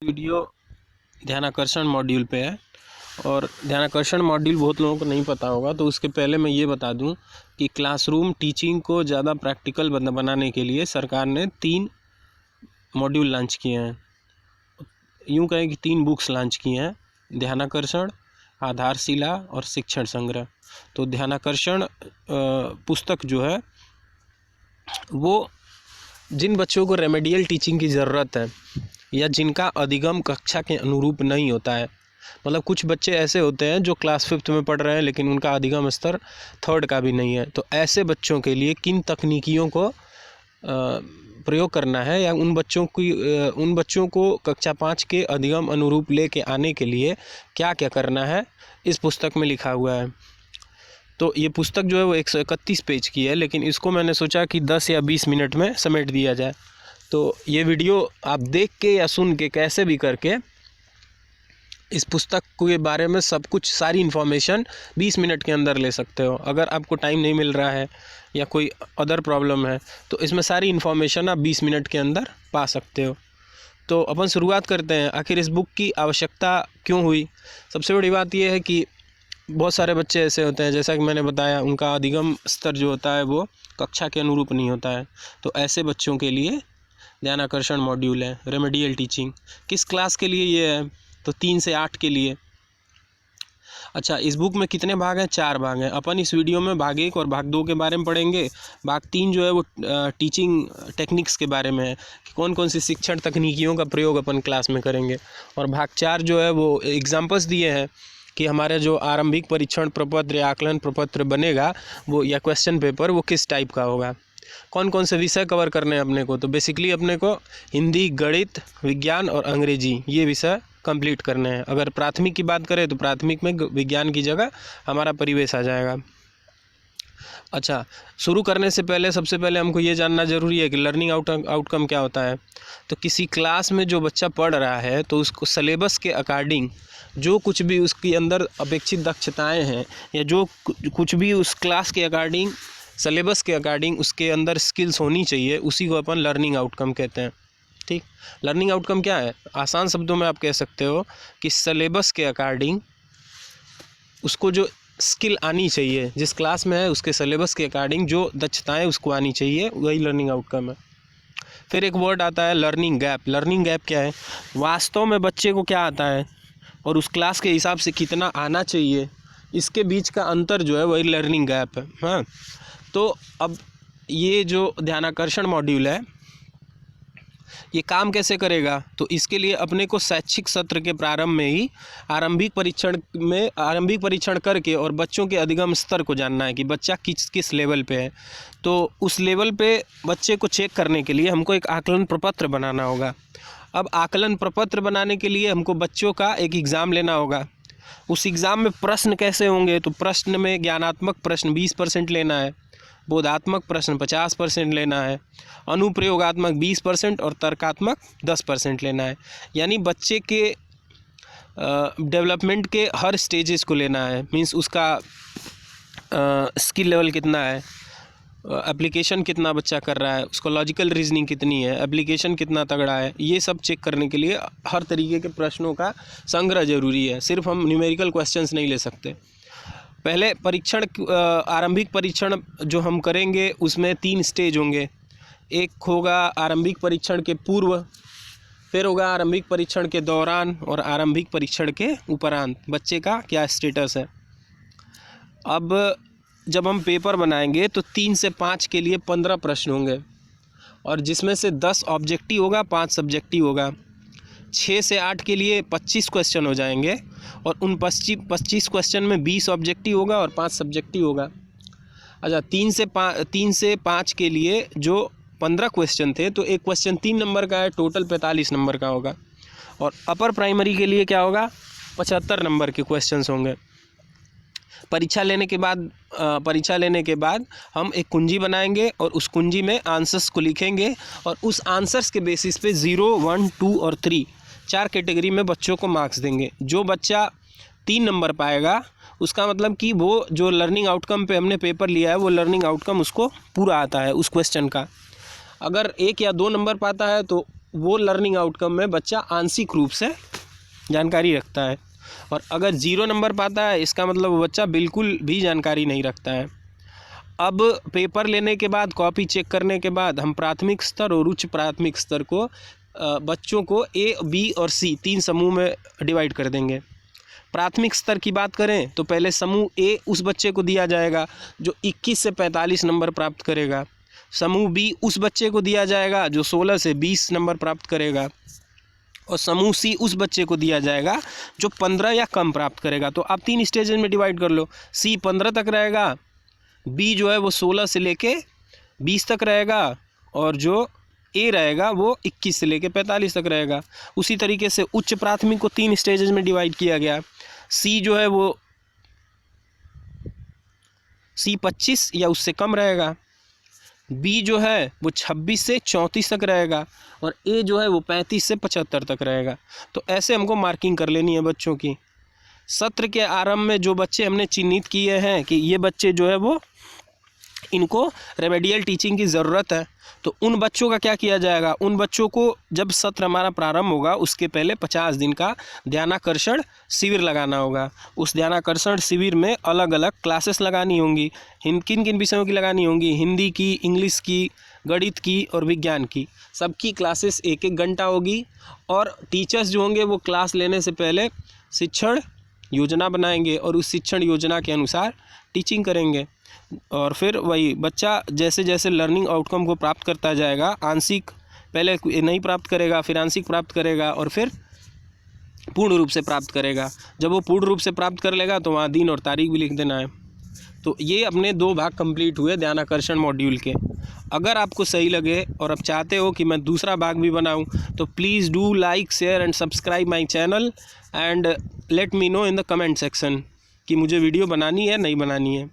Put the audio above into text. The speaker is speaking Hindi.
वीडियो ध्यानाकर्षण मॉड्यूल पे है और ध्यानाकर्षण मॉड्यूल बहुत लोगों को नहीं पता होगा, तो उसके पहले मैं ये बता दूं कि क्लासरूम टीचिंग को ज़्यादा प्रैक्टिकल बनाने के लिए सरकार ने 3 मॉड्यूल लॉन्च किए हैं। यूँ कहें कि 3 बुक्स लॉन्च किए हैं, ध्यानाकर्षण, आधारशिला और शिक्षण संग्रह। तो ध्यानाकर्षण पुस्तक जो है वो जिन बच्चों को रेमेडियल टीचिंग की ज़रूरत है या जिनका अधिगम कक्षा के अनुरूप नहीं होता है, मतलब कुछ बच्चे ऐसे होते हैं जो क्लास 5th में पढ़ रहे हैं लेकिन उनका अधिगम स्तर 3rd का भी नहीं है, तो ऐसे बच्चों के लिए किन तकनीकियों को प्रयोग करना है या उन बच्चों को कक्षा 5 के अधिगम अनुरूप लेके आने के लिए क्या क्या करना है, इस पुस्तक में लिखा हुआ है। तो ये पुस्तक जो है वो 131 पेज की है, लेकिन इसको मैंने सोचा कि 10 या 20 मिनट में समेट दिया जाए। तो ये वीडियो आप देख के या सुन के कैसे भी करके इस पुस्तक के बारे में सब कुछ सारी इन्फॉर्मेशन 20 मिनट के अंदर ले सकते हो। अगर आपको टाइम नहीं मिल रहा है या कोई अदर प्रॉब्लम है तो इसमें सारी इन्फॉर्मेशन आप 20 मिनट के अंदर पा सकते हो। तो अपन शुरुआत करते हैं। आखिर इस बुक की आवश्यकता क्यों हुई? सबसे बड़ी बात यह है कि बहुत सारे बच्चे ऐसे होते हैं, जैसा कि मैंने बताया, उनका अधिगम स्तर जो होता है वो कक्षा के अनुरूप नहीं होता है। तो ऐसे बच्चों के लिए ध्यानाकर्षण मॉड्यूल है, रेमेडियल टीचिंग। किस क्लास के लिए ये है? तो 3 से 8 के लिए। अच्छा, इस बुक में कितने भाग हैं? 4 भाग हैं। अपन इस वीडियो में भाग 1 और भाग 2 के बारे में पढ़ेंगे। भाग 3 जो है वो टीचिंग टेक्निक्स के बारे में है कि कौन कौन सी शिक्षण तकनीकियों का प्रयोग अपन क्लास में करेंगे। और भाग 4 जो है वो एग्जाम्पल्स दिए हैं कि हमारे जो आरंभिक परीक्षण प्रपत्र या आकलन प्रपत्र बनेगा वो या क्वेश्चन पेपर वो किस टाइप का होगा, कौन कौन से विषय कवर करने हैं अपने को। तो बेसिकली अपने को हिंदी, गणित, विज्ञान और अंग्रेजी ये विषय कंप्लीट करने हैं। अगर प्राथमिक की बात करें तो प्राथमिक में विज्ञान की जगह हमारा परिवेश आ जाएगा। अच्छा, शुरू करने से पहले सबसे पहले हमको ये जानना ज़रूरी है कि लर्निंग आउटकम क्या होता है। तो किसी क्लास में जो बच्चा पढ़ रहा है तो उसको सिलेबस के अकॉर्डिंग जो कुछ भी उसके अंदर अपेक्षित दक्षताएं हैं या जो कुछ भी उस क्लास के अकॉर्डिंग, सिलेबस के अकॉर्डिंग उसके अंदर स्किल्स होनी चाहिए, उसी को अपन लर्निंग आउटकम कहते हैं। ठीक, लर्निंग आउटकम क्या है? आसान शब्दों में आप कह सकते हो कि सिलेबस के अकॉर्डिंग उसको जो स्किल आनी चाहिए, जिस क्लास में है उसके सिलेबस के अकॉर्डिंग जो दक्षताएं उसको आनी चाहिए, वही लर्निंग आउटकम है। फिर एक वर्ड आता है लर्निंग गैप। लर्निंग गैप क्या है? वास्तव में बच्चे को क्या आता है और उस क्लास के हिसाब से कितना आना चाहिए, इसके बीच का अंतर जो है वही लर्निंग गैप है। हाँ, तो अब ये जो ध्यानाकर्षण मॉड्यूल है ये काम कैसे करेगा? तो इसके लिए अपने को शैक्षिक सत्र के प्रारंभ में ही आरंभिक परीक्षण करके और बच्चों के अधिगम स्तर को जानना है कि बच्चा किस लेवल पे है। तो उस लेवल पे बच्चे को चेक करने के लिए हमको एक आकलन प्रपत्र बनाना होगा। अब आकलन प्रपत्र बनाने के लिए हमको बच्चों का एक एग्ज़ाम लेना होगा। उस एग्ज़ाम में प्रश्न कैसे होंगे? तो प्रश्न में ज्ञानात्मक प्रश्न 20% लेना है, बोधात्मक प्रश्न 50% लेना है, अनुप्रयोगात्मक 20% और तर्कात्मक 10% लेना है। यानी बच्चे के डेवलपमेंट के हर स्टेजेस को लेना है। मीन्स उसका स्किल लेवल कितना है, एप्लीकेशन कितना बच्चा कर रहा है, उसको लॉजिकल रीजनिंग कितनी है, एप्लीकेशन कितना तगड़ा है, ये सब चेक करने के लिए हर तरीके के प्रश्नों का संग्रह जरूरी है। सिर्फ हम न्यूमेरिकल क्वेश्चंस नहीं ले सकते। पहले परीक्षण, आरंभिक परीक्षण जो हम करेंगे उसमें 3 स्टेज होंगे। एक होगा आरंभिक परीक्षण के पूर्व, फिर होगा आरंभिक परीक्षण के दौरान और आरंभिक परीक्षण के उपरांत बच्चे का क्या स्टेटस है। अब जब हम पेपर बनाएंगे तो 3 से 5 के लिए 15 प्रश्न होंगे और जिसमें से 10 ऑब्जेक्टिव होगा, 5 सब्जेक्टिव होगा। 6 से 8 के लिए 25 क्वेश्चन हो जाएंगे और उन 25 क्वेश्चन में 20 ऑब्जेक्टिव होगा और 5 सब्जेक्टिव होगा। अच्छा, 3 से 5 के लिए जो 15 क्वेश्चन थे तो एक क्वेश्चन 3 नंबर का है, टोटल 45 नंबर का होगा। और अपर प्राइमरी के लिए क्या होगा? 75 नंबर के क्वेश्चंस होंगे। परीक्षा लेने के बाद हम एक कुंजी बनाएंगे और उस कुंजी में आंसर्स को लिखेंगे और उस आंसर्स के बेसिस पे 0, 1, 2 और 3 4 कैटेगरी में बच्चों को मार्क्स देंगे। जो बच्चा 3 नंबर पाएगा उसका मतलब कि वो जो लर्निंग आउटकम पे हमने पेपर लिया है वो लर्निंग आउटकम उसको पूरा आता है उस क्वेश्चन का। अगर 1 या 2 नंबर पाता है तो वो लर्निंग आउटकम में बच्चा आंशिक रूप से जानकारी रखता है। और अगर 0 नंबर पाता है इसका मतलब वो बच्चा बिल्कुल भी जानकारी नहीं रखता है। अब पेपर लेने के बाद, कॉपी चेक करने के बाद हम प्राथमिक स्तर और उच्च प्राथमिक स्तर को बच्चों को A, B और C 3 समूह में डिवाइड कर देंगे। प्राथमिक स्तर की बात करें तो पहले समूह A उस बच्चे को दिया जाएगा जो 21 से 45 नंबर प्राप्त करेगा। समूह B उस बच्चे को दिया जाएगा जो 16 से 20 नंबर प्राप्त करेगा। और समूह C उस बच्चे को दिया जाएगा जो 15 या कम प्राप्त करेगा। तो आप 3 स्टेज में डिवाइड कर लो। C 15 तक रहेगा, B जो है वो 16 से लेके 20 तक रहेगा, और जो A रहेगा वो 21 से लेके 45 तक रहेगा। उसी तरीके से उच्च प्राथमिक को 3 स्टेजेस में डिवाइड किया गया। C जो है वो C 25 या उससे कम रहेगा, B जो है वो 26 से 34 तक रहेगा, और A जो है वो 35 से 75 तक रहेगा। तो ऐसे हमको मार्किंग कर लेनी है बच्चों की। सत्र के आरंभ में जो बच्चे हमने चिन्हित किए हैं कि ये बच्चे जो है वो इनको रेमेडियल टीचिंग की ज़रूरत है, तो उन बच्चों का क्या किया जाएगा? उन बच्चों को जब सत्र हमारा प्रारंभ होगा उसके पहले 50 दिन का ध्यानाकर्षण शिविर लगाना होगा। उस ध्यानाकर्षण शिविर में अलग अलग क्लासेस लगानी होंगी। किन किन विषयों की लगानी होंगी? हिंदी की, इंग्लिश की, गणित की और विज्ञान की। सबकी क्लासेस 1-1 घंटा होगी, और टीचर्स जो होंगे वो क्लास लेने से पहले शिक्षण योजना बनाएंगे और उस शिक्षण योजना के अनुसार टीचिंग करेंगे। और फिर वही बच्चा जैसे जैसे लर्निंग आउटकम को प्राप्त करता जाएगा, आंशिक पहले नहीं प्राप्त करेगा, फिर आंशिक प्राप्त करेगा और फिर पूर्ण रूप से प्राप्त करेगा। जब वो पूर्ण रूप से प्राप्त कर लेगा तो वहाँ दिन और तारीख भी लिख देना है। तो ये अपने 2 भाग कंप्लीट हुए ध्यानाकर्षण मॉड्यूल के। अगर आपको सही लगे और आप चाहते हो कि मैं दूसरा भाग भी बनाऊं तो please do like, share and subscribe my channel and let me know in the comment section कि मुझे वीडियो बनानी है नहीं बनानी है।